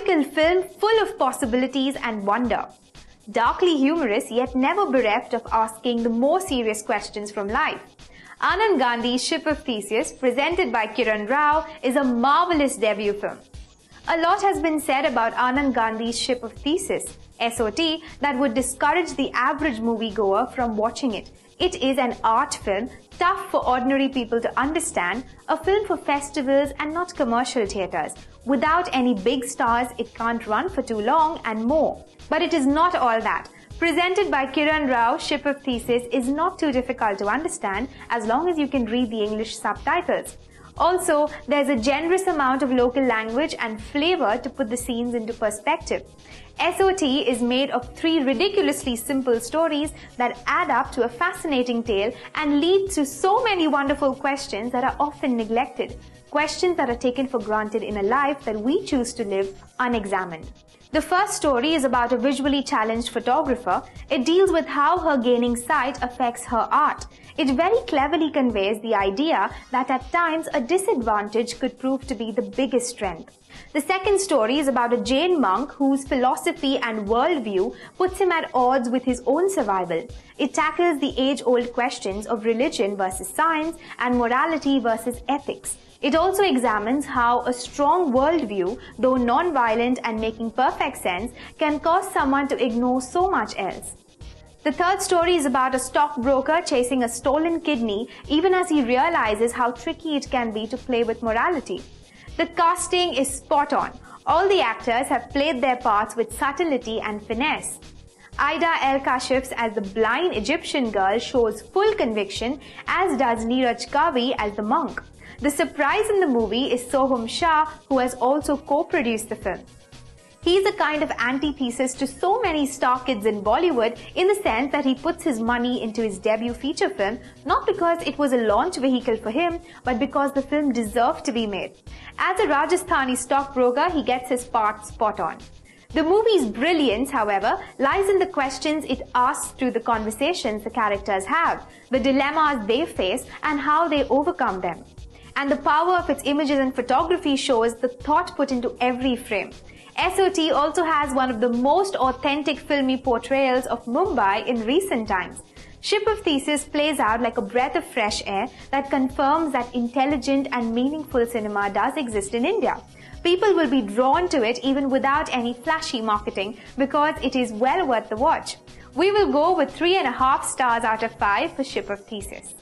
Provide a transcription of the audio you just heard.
magical film full of possibilities and wonder. Darkly humorous yet never bereft of asking the more serious questions from life. Anand Gandhi's Ship of Theseus, presented by Kiran Rao, is a marvellous debut film. A lot has been said about Anand Gandhi's Ship of Theseus, SOT, that would discourage the average moviegoer from watching it. It is an art film, tough for ordinary people to understand, a film for festivals and not commercial theatres. Without any big stars, it can't run for too long and more. But it is not all that. Presented by Kiran Rao, Ship of Theseus is not too difficult to understand as long as you can read the English subtitles. Also, there's a generous amount of local language and flavor to put the scenes into perspective. SOT is made of 3 ridiculously simple stories that add up to a fascinating tale and lead to so many wonderful questions that are often neglected. Questions that are taken for granted in a life that we choose to live unexamined. The first story is about a visually challenged photographer. It deals with how her gaining sight affects her art. It very cleverly conveys the idea that at times a disadvantage could prove to be the biggest strength. The second story is about a Jain monk whose philosophy and worldview puts him at odds with his own survival. It tackles the age-old questions of religion versus science and morality versus ethics. It also examines how a strong worldview, though non-violent and making perfect sense, can cause someone to ignore so much else. The third story is about a stockbroker chasing a stolen kidney even as he realizes how tricky it can be to play with morality. The casting is spot on. All the actors have played their parts with subtlety and finesse. Aida El-Kashif's as the blind Egyptian girl shows full conviction, as does Neeraj Kavi as the monk. The surprise in the movie is Soham Shah, who has also co-produced the film. He's a kind of antithesis to so many star kids in Bollywood in the sense that he puts his money into his debut feature film, not because it was a launch vehicle for him, but because the film deserved to be made. As a Rajasthani stockbroker, he gets his part spot on. The movie's brilliance, however, lies in the questions it asks through the conversations the characters have, the dilemmas they face, and how they overcome them. And the power of its images and photography shows the thought put into every frame. SOT also has one of the most authentic filmy portrayals of Mumbai in recent times. Ship of Theseus plays out like a breath of fresh air that confirms that intelligent and meaningful cinema does exist in India. People will be drawn to it even without any flashy marketing because it is well worth the watch. We will go with 3.5 stars out of 5 for Ship of Theseus.